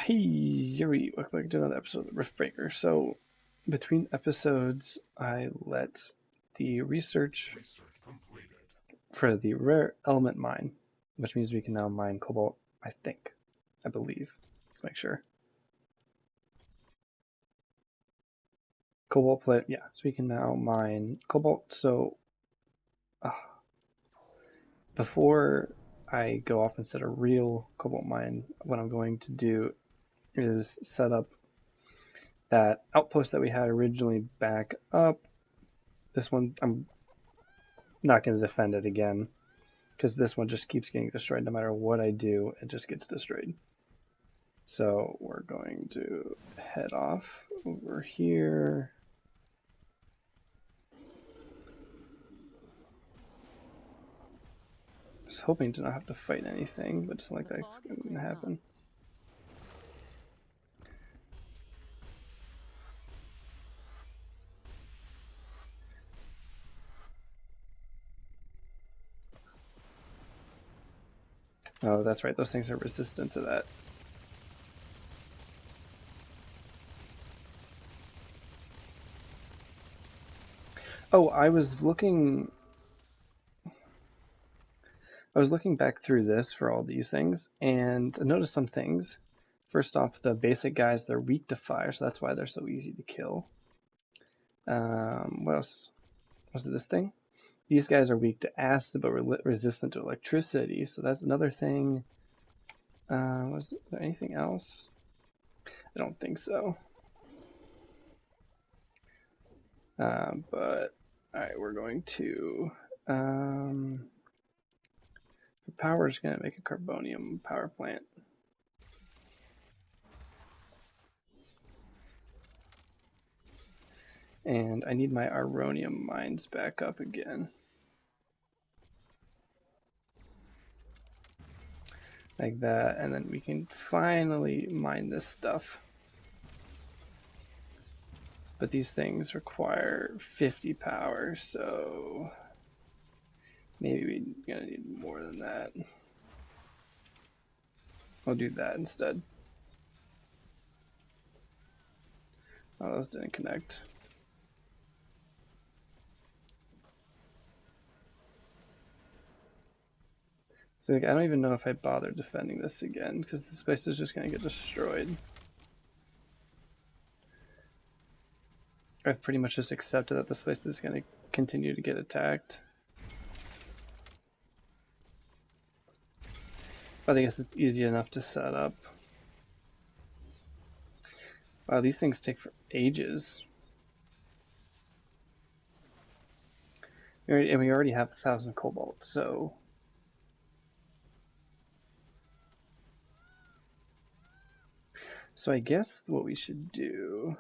Hey, Yuri, welcome back to another episode of Riftbreaker. So, between episodes, I let the research for the rare element mine, which means we can now mine cobalt, I believe. Let's make sure. Cobalt plate, yeah, so we can now mine cobalt. So, before I go off and set a real cobalt mine, what I'm going to do is set up that outpost that we had originally back up. This one, I'm not going to defend it again because this one just keeps getting destroyed. No matter what I do, it just gets destroyed. So we're going to head off over here. I was hoping to not have to fight anything, but it's not like that's going to happen. Oh, that's right. Those things are resistant to that. Oh, I was looking back through this for all these things, and I noticed some things. First off, the basic guys, they're weak to fire, so that's why they're so easy to kill. What else? Was it this thing? These guys are weak to acid, but resistant to electricity, so that's another thing. Was there anything else? I don't think so. But alright, we're going to for power, we're just gonna make a carbonium power plant. And I need my aronium mines back up again. Like that, and then we can finally mine this stuff. But these things require 50 power, so maybe we're gonna need more than that. I'll do that instead. Oh, those didn't connect. So like, I don't even know if I bother defending this again, because this place is just gonna get destroyed. I've pretty much just accepted that this place is gonna continue to get attacked. But I guess it's easy enough to set up. Wow, these things take for ages. And we already have 1,000 cobalt, so... So I guess what we should do...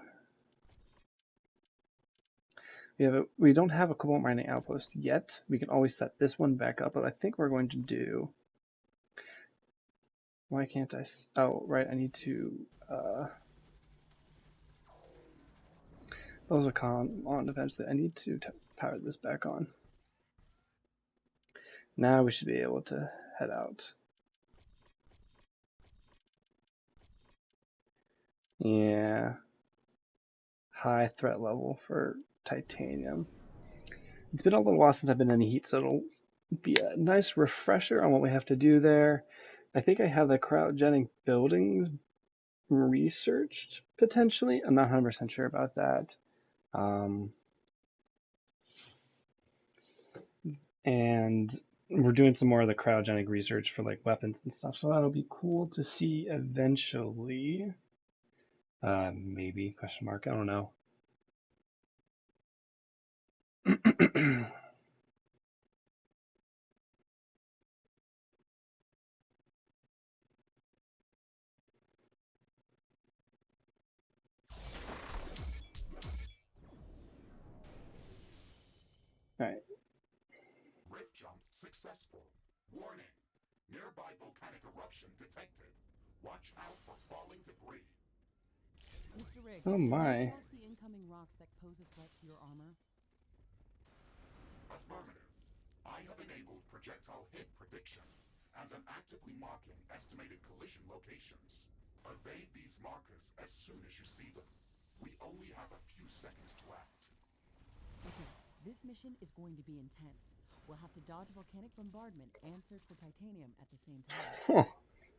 We don't have a cobalt mining outpost yet. We can always set this one back up, but I think we're going to do... Why can't I... Oh, right, I need to... Those are on eventually. I need to power this back on. Now we should be able to head out. Yeah. High threat level for titanium. It's been a little while since I've been in the heat, so it'll be a nice refresher on what we have to do there. I think I have the cryogenic buildings researched, potentially. I'm not 100% sure about that. And we're doing some more of the cryogenic research for like weapons and stuff, so that'll be cool to see eventually. Maybe, question mark, I don't know. Alright. Rift jump successful. Warning. Nearby volcanic eruption detected. Watch out for falling debris. Mr. Riggs, Oh my. can you track the incoming rocks that pose a threat to your armor? Affirmative. I have enabled projectile hit prediction and am actively marking estimated collision locations. Evade these these markers as soon as you see them. We only have a few seconds to act. Okay, this mission is going to be intense. We'll have to dodge volcanic bombardment and search for titanium at the same time.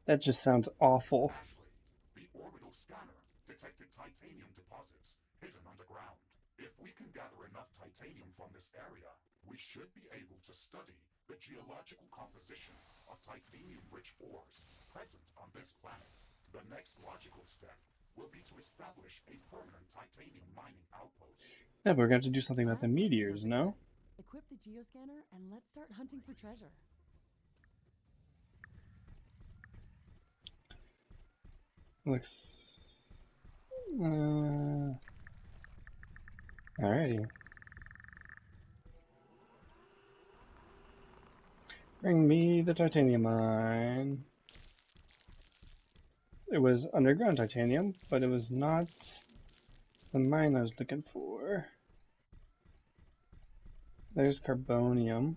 That just sounds awful. Ashley, the orbital scanner detected titanium deposits hidden underground. If we can gather enough titanium from this area, we should be able to study the geological composition of titanium-rich ores present on this planet. The next logical step will be to establish a permanent titanium mining outpost. Yeah, but we're going to have to do something about the That makes meteors, perfect no? sense. Equip the geoscanner and let's start hunting for treasure. Looks... Alrighty. Bring me the titanium mine. It was underground titanium, but it was not the mine I was looking for. There's carbonium.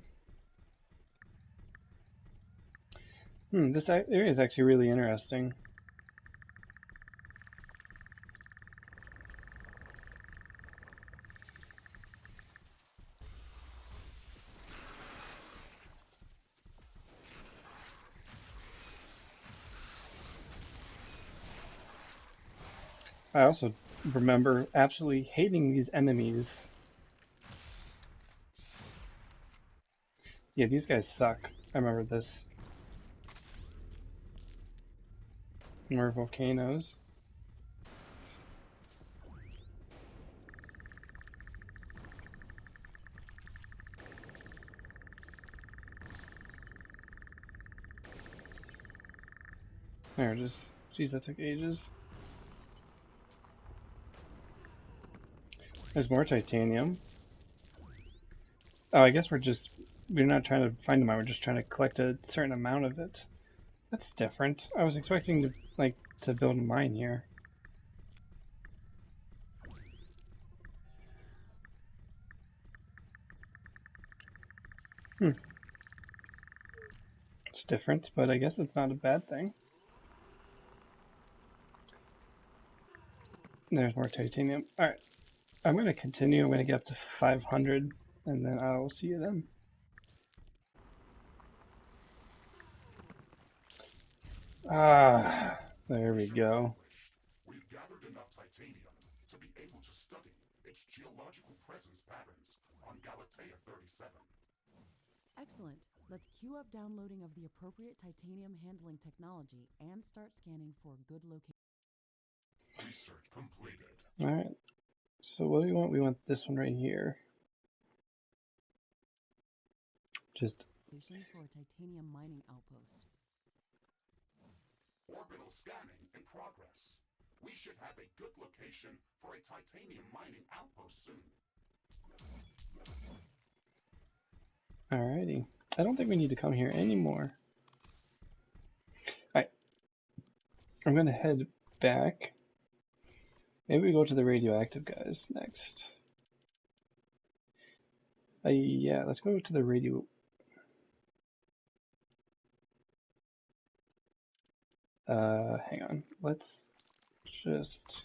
This area is actually really interesting. I also remember absolutely hating these enemies. Yeah, these guys suck. I remember this. More volcanoes. There it is. Jeez, that took ages. There's more titanium. Oh, I guess we're not trying to find them, we're just trying to collect a certain amount of it. That's different. I was expecting to build a mine here. It's different, but I guess it's not a bad thing. There's more titanium. Alright, I'm going to continue. I'm going to get up to 500, and then I will see you then. Ah, there we go. We've gathered enough titanium to be able to study its geological presence patterns on Galatea 37. Excellent. Let's queue up downloading of the appropriate titanium handling technology and start scanning for good locations. Research completed. Alright, so what do we want? We want this one right here. Just For a titanium mining outpost. Orbital scanning in progress. We should have a good location for a titanium mining outpost soon. alrighty. I don't think we need to come here anymore. Alright, I'm gonna head back. Maybe we go to the radioactive guys next. Yeah, let's go to the radio. Hang on. Let's just.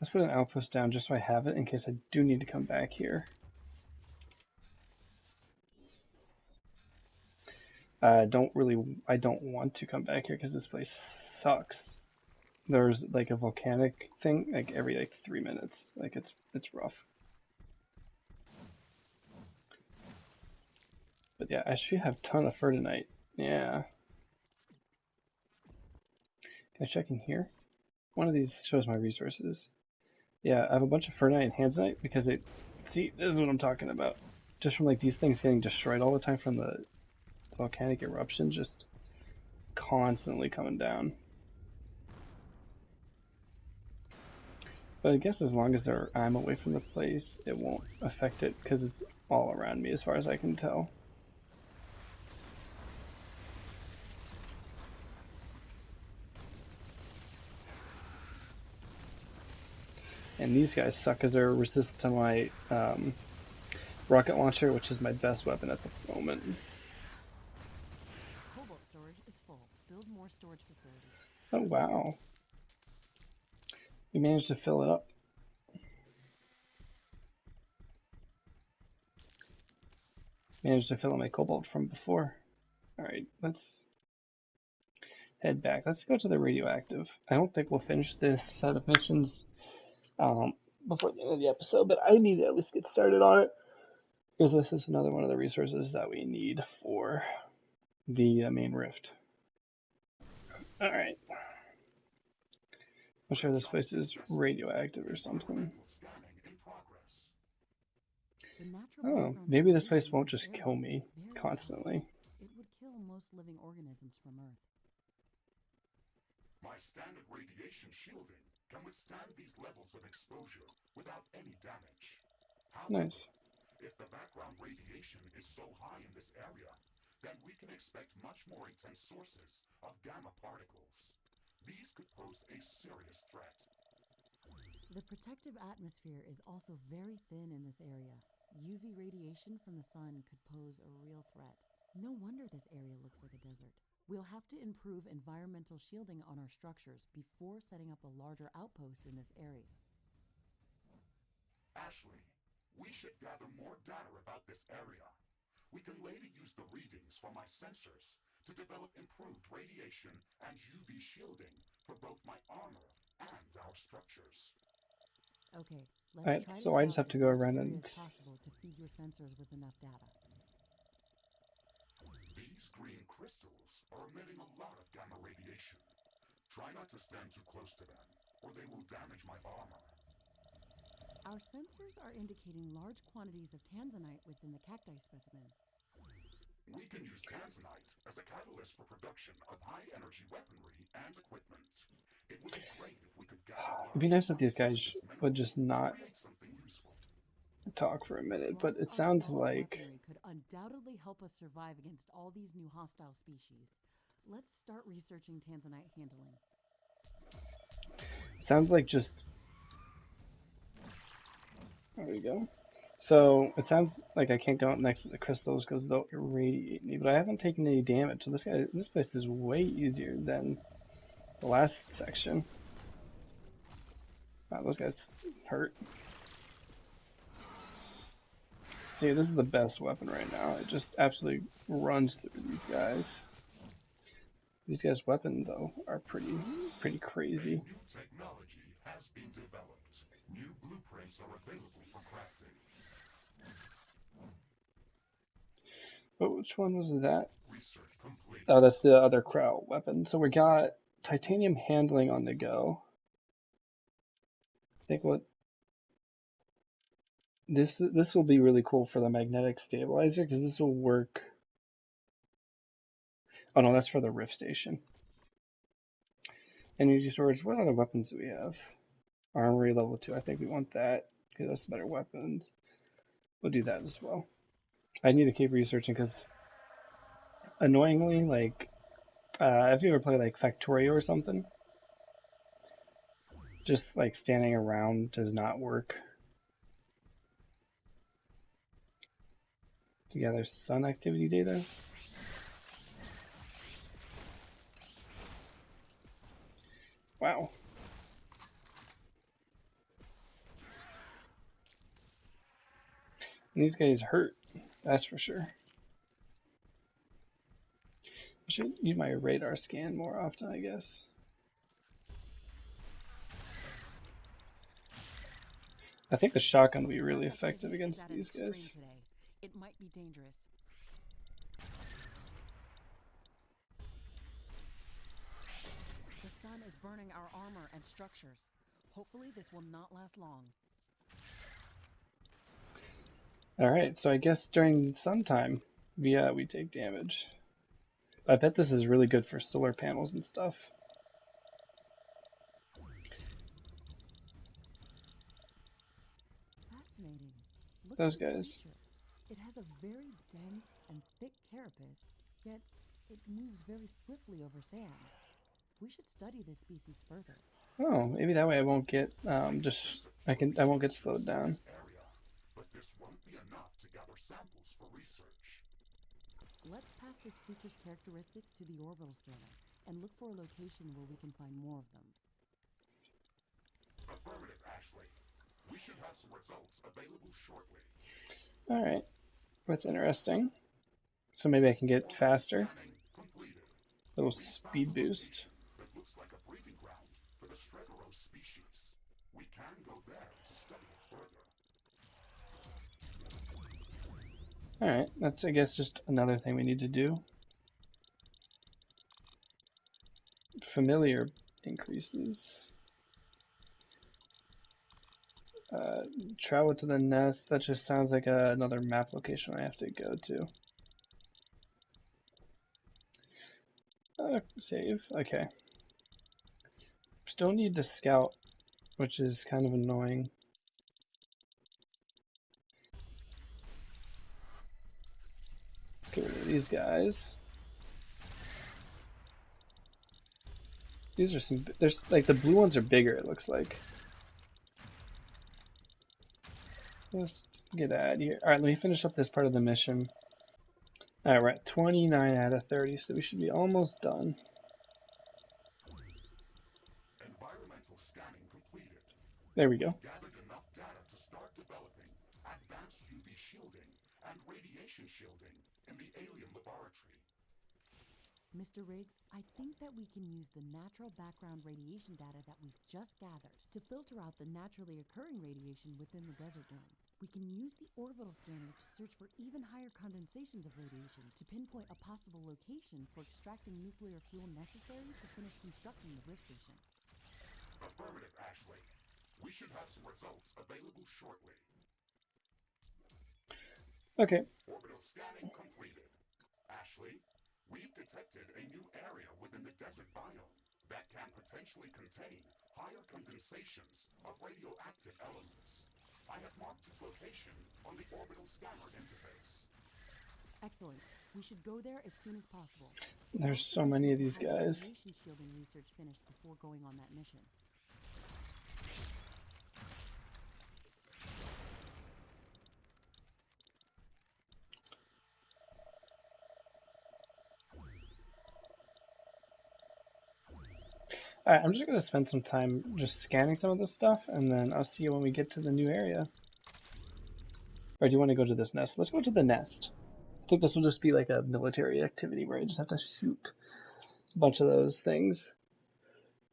Let's put an outpost down just so I have it in case I do need to come back here. I don't want to come back here because this place sucks. There's like a volcanic thing like every 3 minutes. Like it's rough. But yeah, I should have a ton of fertinite. Yeah. Can I check in here? One of these shows my resources. Yeah, I have a bunch of fertinite and handsite because see, this is what I'm talking about. Just from like these things getting destroyed all the time from the volcanic eruption, just constantly coming down. But I guess as long as I'm away from the place, it won't affect it because it's all around me as far as I can tell. And these guys suck because they're resistant to my rocket launcher, which is my best weapon at the moment. Cobalt storage is full. Build more storage facilities. Oh wow, we managed to fill it up. Managed to fill in my cobalt from before. All right, let's head back. Let's go to the radioactive. I don't think we'll finish this set of missions before the end of the episode, but I need to at least get started on it because this is another one of the resources that we need for the main rift. All right. I'm sure this place is radioactive or something. Oh, maybe this place won't just kill me constantly. It would kill most living organisms from Earth. My standard radiation shielding can withstand these levels of exposure without any damage. However, Nice. if the background radiation is so high in this area, then we can expect much more intense sources of gamma particles. These could pose a serious threat. The protective atmosphere is also very thin in this area. UV radiation from the sun could pose a real threat. No wonder this area looks like a desert. We'll have to improve environmental shielding on our structures before setting up a larger outpost in this area. Ashley, we should gather more data about this area. We can later use the readings from my sensors to develop improved radiation and UV shielding for both my armor and our structures. Okay, let's Alright, try to so I just scout have to as go much around area and... as possible to feed your sensors with enough data. These green crystals are emitting a lot of gamma radiation. Try not to stand too close to them, or they will damage my armor. Our sensors are indicating large quantities of tanzanite within the cacti specimen. We can use tanzanite as a catalyst for production of high-energy weaponry and equipment. It would be great if we could gather It'd be nice if these guys would just not create something useful. talk for a minute, but it Large sounds arsenal of like... weaponry could undoubtedly help us survive against all these new hostile species. Let's start researching tanzanite handling. Sounds like just... There we go. So, it sounds like I can't go up next to the crystals because they'll irradiate me, but I haven't taken any damage, so this place is way easier than the last section. Wow, those guys hurt. See, this is the best weapon right now. It just absolutely runs through these guys. These guys' weapons, though, are pretty crazy. New technology has been developed. New blueprints are available for crafting. But which one was that? Research complete. Oh, that's the other Crow weapon. So we got titanium handling on the go. I think what this will be really cool for the magnetic stabilizer because this will work. Oh no, that's for the rift station. Energy storage. What other weapons do we have? Armory level 2. I think we want that because that's better weapons. We'll do that as well. I need to keep researching because annoyingly, like, if you ever play like Factorio or something, just like standing around does not work. To gather sun activity data. Wow. And these guys hurt, that's for sure. I should use my radar scan more often, I guess. I think the shotgun will be really effective against these guys. Today. It might be dangerous. The sun is burning our armor and structures. Hopefully this will not last long. Alright, so I guess during sun time, we take damage. I bet this is really good for solar panels and stuff. Fascinating. Look Those at this guys. creature. It has a very dense and thick carapace, yet it moves very swiftly over sand. We should study this species further. Oh, maybe that way I won't get I won't get slowed down. But this won't be enough to gather for samples for research. Let's pass this creature's characteristics to the orbital scanner and look for a location where we can find more of them. Affirmative, Ashley. We should have some results available shortly. Alright, that's interesting. So maybe I can get faster. Little speed boost. That looks like a breeding ground for the Stregoros species. We can go there to study it further. Alright, that's I guess just another thing we need to do. Familiar increases. Travel to the nest, that just sounds like another map location I have to go to. Save, okay. Still need to scout, which is kind of annoying. Let's get rid of these guys. These are some, there's like the blue ones are bigger, it looks like. Let's get out of here. Alright, let me finish up this part of the mission. Alright, we're at 29 out of 30, so we should be almost done. Environmental scanning completed. There we go. Gathered enough data to start developing advanced UV shielding and radiation shielding in the alien laboratory. Mr. Riggs, I think that we can use the natural background radiation data that we've just gathered to filter out the naturally occurring radiation within the desert dome. We can use the orbital scanner to search for even higher condensations of radiation to pinpoint a possible location for extracting nuclear fuel necessary to finish constructing the Rift Station. Affirmative, Ashley. We should have some results available shortly. Okay. Orbital scanning completed. Ashley, we've detected a new area within the desert biome that can potentially contain higher condensations of radioactive elements. I have marked its location on the orbital scanner interface. Excellent. We should go there as soon as possible. There's so many of these guys. Radiation shielding research finished before going on that mission. Alright, I'm just going to spend some time just scanning some of this stuff, and then I'll see you when we get to the new area. Or do you want to go to this nest? Let's go to the nest. I think this will just be like a military activity where I just have to shoot a bunch of those things.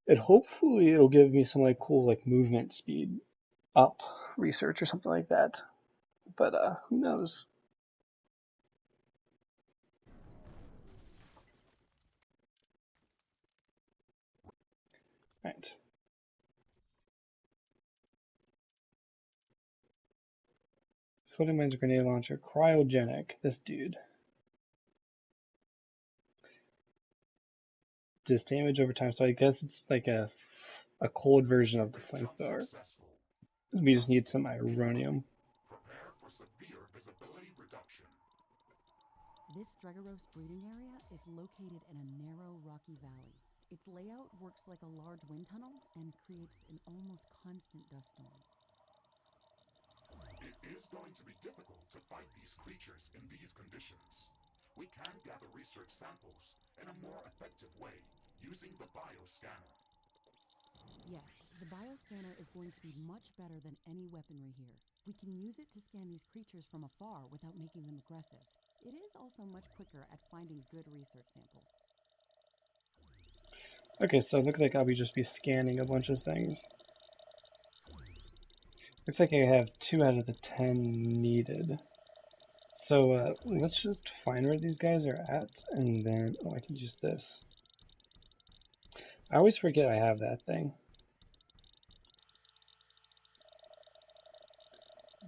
And hopefully it'll give me some like cool like movement speed up research or something like that. But who knows? Right. Floating mines, grenade launcher, cryogenic. This dude. Just damage over time. So I guess it's like a cold version of the flamethrower. We just need some ironium. Prepare for severe visibility reduction. This Stregoros breeding area is located in a narrow, rocky valley. Its layout works like a large wind tunnel and creates an almost constant dust storm. It is going to be difficult to fight these creatures in these conditions. We can gather research samples in a more effective way using the bioscanner. Yes, the bioscanner is going to be much better than any weaponry here. We can use it to scan these creatures from afar without making them aggressive. It is also much quicker at finding good research samples. Okay, so it looks like I'll just be scanning a bunch of things. Looks like I have 2 out of the 10 needed. So let's just find where these guys are at, and then, oh, I can use this. I always forget I have that thing.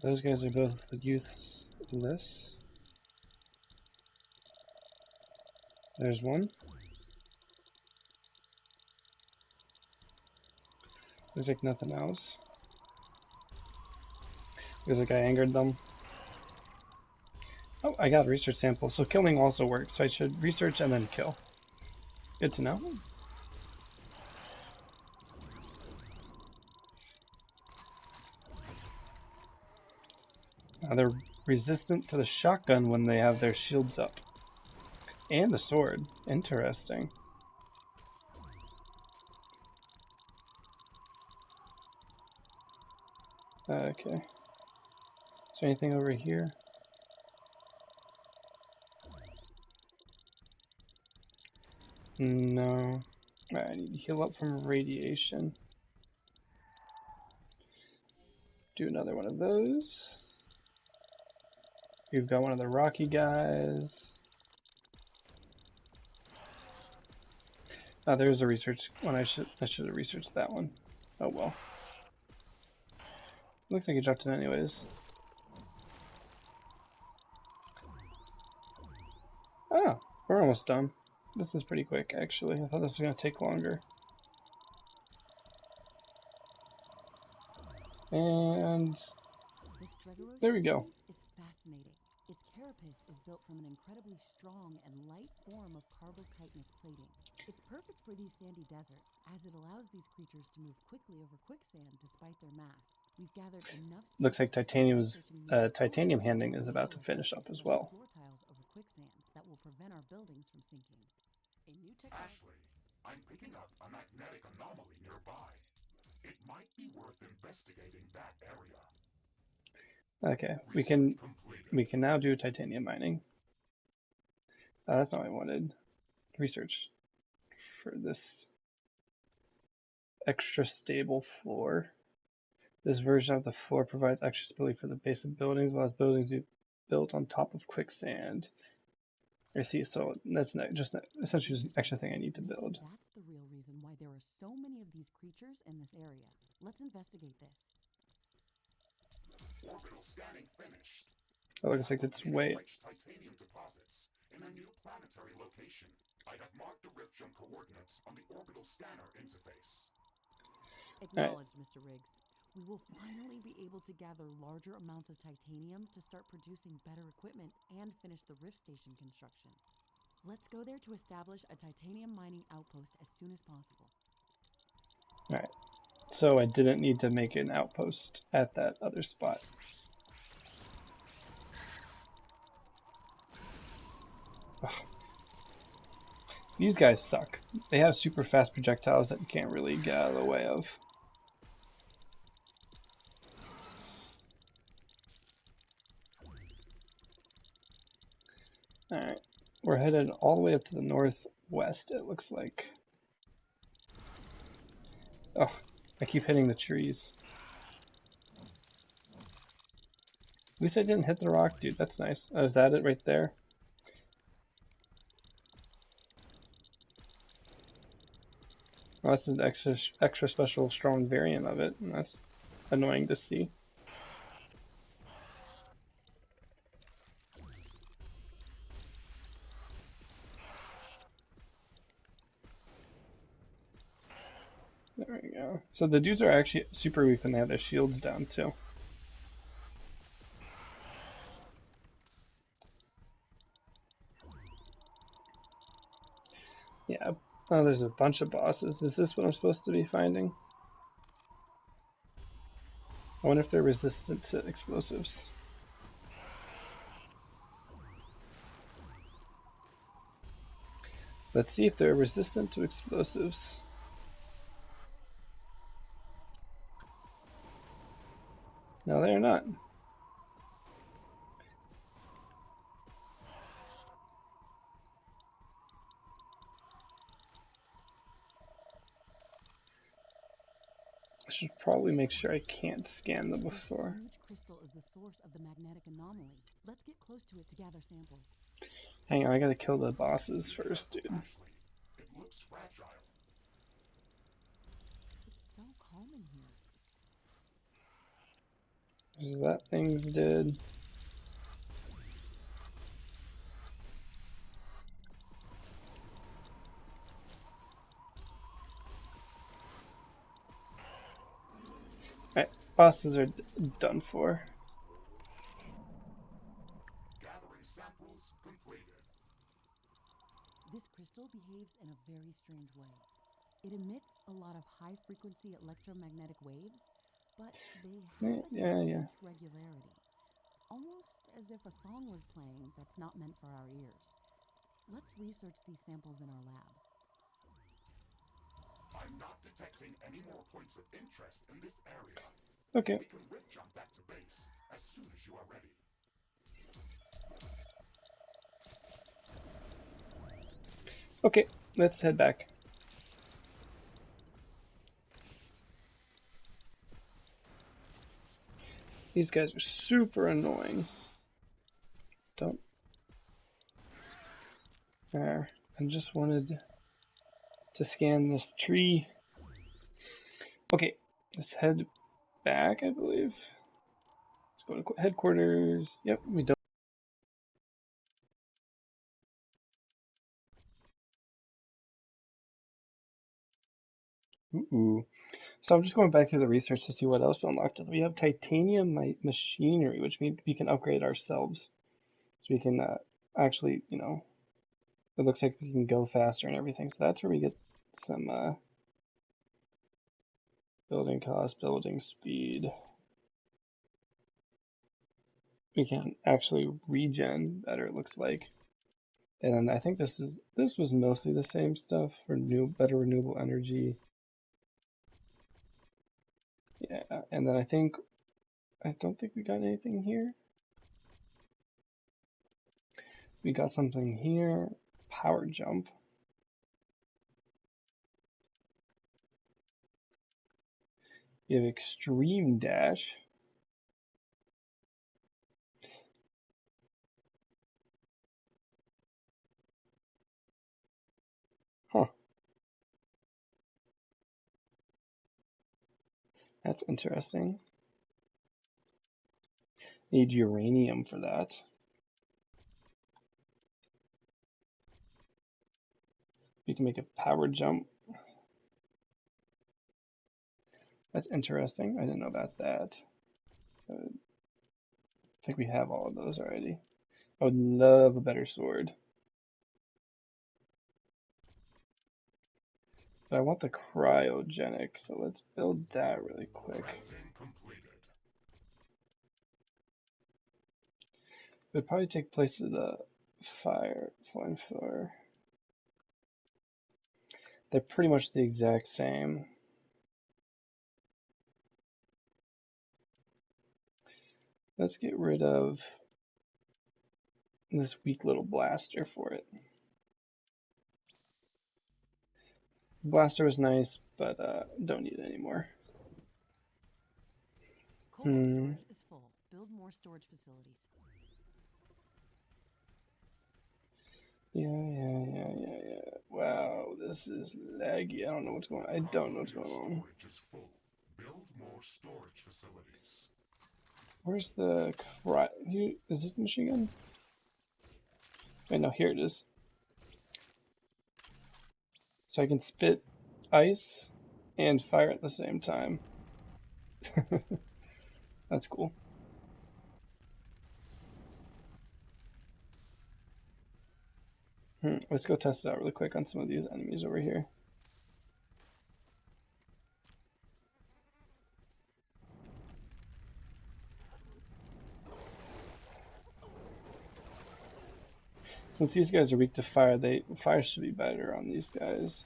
Those guys are both youthless. There's one. Looks like nothing else. Looks like I angered them. Oh, I got a research sample. So killing also works. So I should research and then kill. Good to know. They're resistant to the shotgun when they have their shields up. And the sword. Interesting. Okay. Is there anything over here? No. Alright, I need to heal up from radiation. Do another one of those. We've got one of the rocky guys. There's a research one. I should have researched that one. Oh well. Looks like he dropped it anyways. Ah, we're almost done. This is pretty quick, actually. I thought this was going to take longer. And there we go. Is fascinating. Its carapace is built from an incredibly strong and light form of carbochitinous plating. It's perfect for these sandy deserts, as it allows these creatures to move quickly over quicksand despite their mass. We've gathered enough. Looks like titanium handing is about to finish up as well. Floor tiles over quicksand that will prevent our buildings from sinking. A new Ashley, I'm picking up a magnetic anomaly nearby. It might be worth investigating that area. Okay, we can now do titanium mining. That's not what I wanted. Research for this extra stable floor. This version of the floor provides extra stability for the base of buildings, allows buildings to be built on top of quicksand. I see, so that's essentially just an extra thing I need to build. That's the real reason why there are so many of these creatures in this area. Let's investigate this. Orbital scanning finished. It looks like it's way. Titanium deposits in a new planetary location. I have marked the rift jump coordinates on the orbital scanner interface. Acknowledged, Mr. Riggs. We will finally be able to gather larger amounts of titanium to start producing better equipment and finish the rift station construction. Let's go there to establish a titanium mining outpost as soon as possible. Alright, so I didn't need to make an outpost at that other spot. Ugh. These guys suck. They have super fast projectiles that you can't really get out of the way of. Alright, we're headed all the way up to the northwest, it looks like. Oh, I keep hitting the trees. At least I didn't hit the rock, dude. That's nice. Oh, is that it right there? Well, that's an extra special strong variant of it, and that's annoying to see. There we go. So the dudes are actually super weak when they have their shields down too. Yeah. Oh, there's a bunch of bosses. Is this what I'm supposed to be finding? I wonder if they're resistant to explosives. Let's see if they're resistant to explosives. No, they're not. I should probably make sure I can't scan them before. This huge crystal is the source of the magnetic anomaly. Let's get close to it to gather samples. Hang on, I gotta kill the bosses first, dude. Ashley, it looks fragile. It's so calm in here. That thing's dead. Alright, bosses are done for. Gathering samples completed. This crystal behaves in a very strange way. It emits a lot of high-frequency electromagnetic waves, but they have a distinct regularity. almost as if a song was playing that's not meant for our ears. Let's research these samples in our lab. I'm not detecting any more points of interest in this area. Okay. We can rift jump back to base as soon as you are ready. Okay, let's head back. These guys are super annoying. Don't. There. I just wanted to scan this tree. Okay, let's head back, I believe. Let's go to headquarters. Yep, we don't. Ooh. So I'm just going back through the research to see what else unlocked. We have titanium machinery, which means we can upgrade ourselves. So we can actually, you know, it looks like we can go faster and everything. So that's where we get some building cost, building speed. We can actually regen better, it looks like. And then I think this was mostly the same stuff for better renewable energy. Yeah, and then I don't think we got anything here. We got something here. Power jump. We have extreme dash. Huh. That's interesting. Need uranium for that. We can make a power jump. That's interesting. I didn't know about that. I think we have all of those already. I would love a better sword. But I want the cryogenic, so let's build that really quick. It would probably take place of the flamethrower. They're pretty much the exact same. Let's get rid of this weak little blaster for it. Blaster was nice, but don't need it anymore. Cobalt storage is full. Build more storage facilities. Yeah. Wow, this is laggy. I don't know what's going on. I don't know what's going on. Storage is full. Build more storage facilities. Where's the is this the machine gun? Wait, no, here it is. So I can spit ice and fire at the same time. That's cool. Let's go test it out really quick on some of these enemies over here. Since these guys are weak to fire, fire should be better on these guys.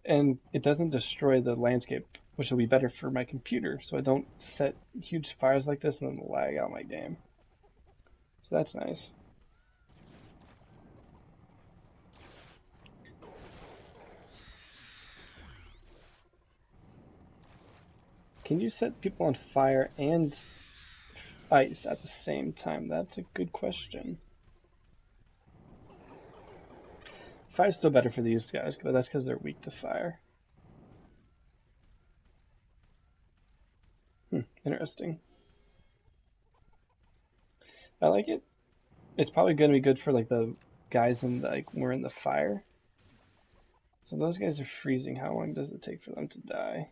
And it doesn't destroy the landscape, which will be better for my computer, so I don't set huge fires like this and then lag out my game. So that's nice. Can you set people on fire and ice at the same time? That's a good question. Fire's still better for these guys, but that's because they're weak to fire. Interesting. I like it. It's probably going to be good for like the guys in the, like we're in the fire. So those guys are freezing. How long does it take for them to die?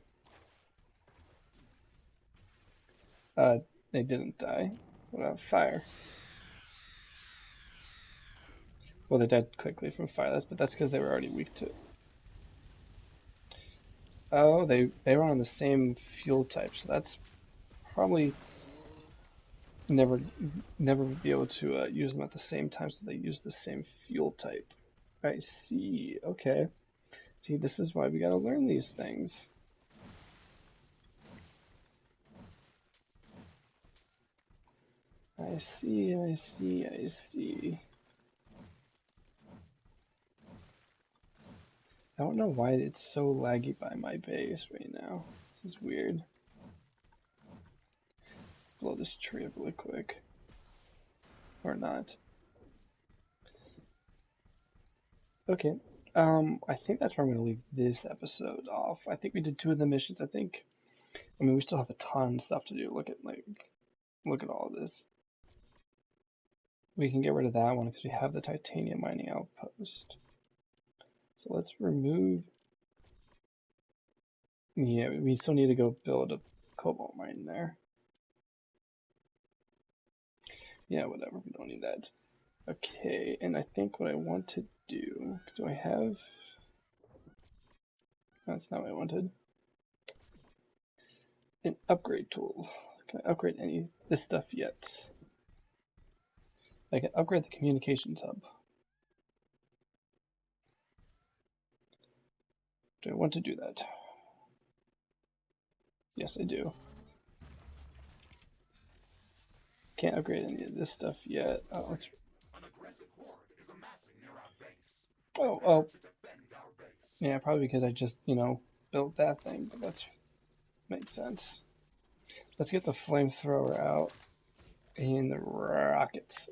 They didn't die. What about fire? Well, they died quickly from fire, but that's because they were already weak to it. Oh, they run on the same fuel type, so that's probably never be able to use them at the same time, so they use the same fuel type. I see. Okay. See, this is why we gotta learn these things. I see, I see, I see. I don't know why it's so laggy by my base right now. This is weird. Blow this tree up really quick. Or not. Okay. I think that's where I'm gonna leave this episode off. I think we did 2 of the missions. I mean we still have a ton of stuff to do. Look at all this. We can get rid of that one because we have the titanium mining outpost. So let's remove. Yeah, we still need to go build a cobalt mine there. Yeah, whatever, we don't need that. Okay, and I think what I want to do I have, that's not what I wanted. An upgrade tool. Can I upgrade this stuff yet? I can upgrade the communications hub. Do I want to do that? Yes, I do. Can't upgrade any of this stuff yet. Oh, let's. An aggressive horde is amassing near our base. Oh. To defend our base. Yeah, probably because I just, built that thing, but that makes sense. Let's get the flamethrower out and the rockets.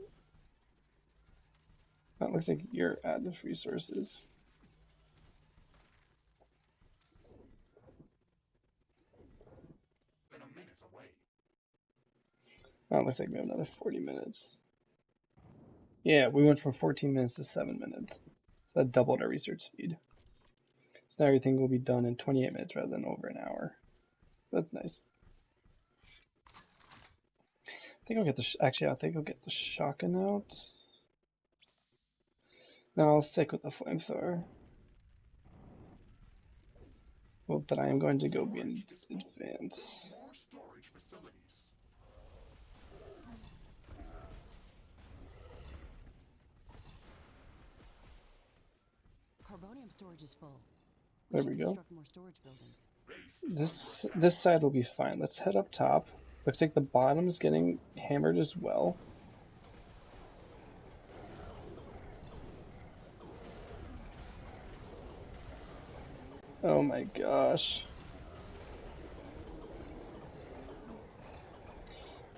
That looks like you're out of resources. Then a minute away. Oh, it looks like we have another 40 minutes. Yeah, we went from 14 minutes to 7 minutes. So that doubled our research speed. So now everything will be done in 28 minutes rather than over an hour. So that's nice. I think I'll get actually, I think I'll get the shotgun out. No, I'll stick with the flamethrower. Well, but I am going to go be in advance. More storage facilities. Carbonium storage is full. There we go. Construct more storage buildings. This side will be fine. Let's head up top. Looks like the bottom is getting hammered as well. Oh my gosh.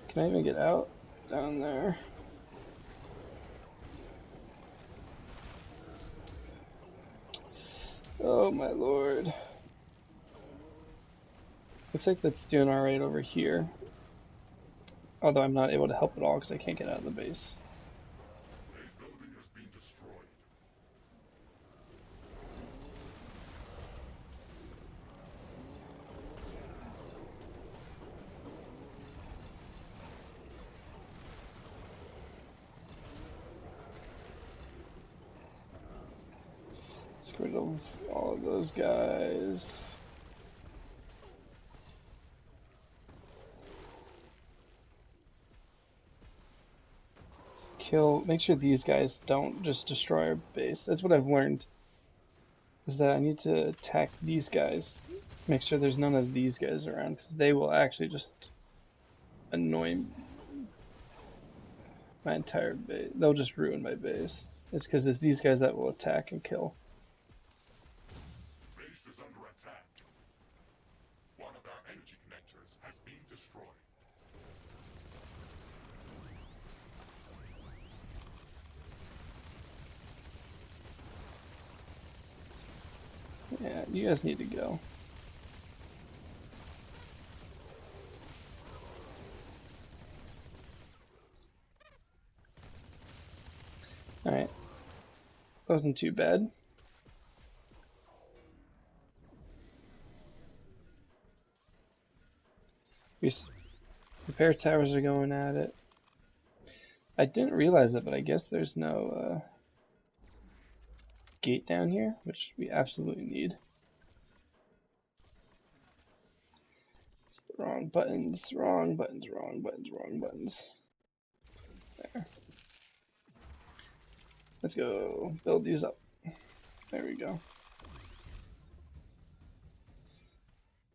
Can I even get out down there? Oh my lord. Looks like that's doing alright over here. Although I'm not able to help at all because I can't get out of the base. A building has been destroyed. Let's get rid of all of those guys. Make sure these guys don't just destroy our base. That's what I've learned. Is that I need to attack these guys. Make sure there's none of these guys around because they will actually just annoy my entire base. They'll just ruin my base. It's because it's these guys that will attack and kill. Base is under attack. One of our energy connectors has been destroyed. Yeah, you guys need to go. Alright. Wasn't too bad. Repair towers are going at it. I didn't realize it, but I guess there's no gate down here, which we absolutely need. Wrong buttons, wrong buttons, wrong buttons, wrong buttons. There. Let's go build these up. There we go.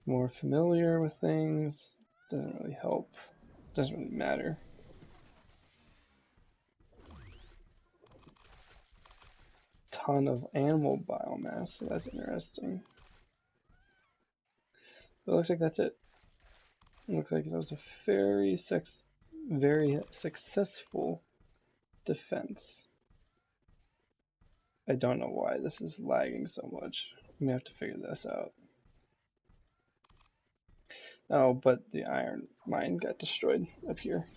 More familiar with things. Doesn't really help. Doesn't really matter. Ton of animal biomass, so that's interesting. But it looks like that's it. It looks like that was a very successful defense. I don't know why this is lagging so much. I'm gonna have to figure this out. Oh, but the iron mine got destroyed up here.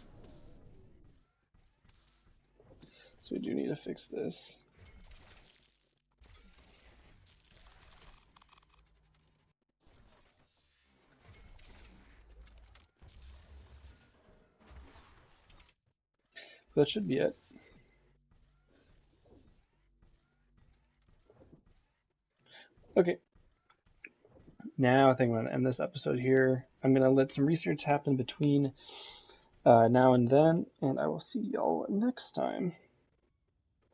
So we do need to fix this. That should be it. Okay. Now I think I'm going to end this episode here. I'm going to let some research happen between now and then, and I will see y'all next time.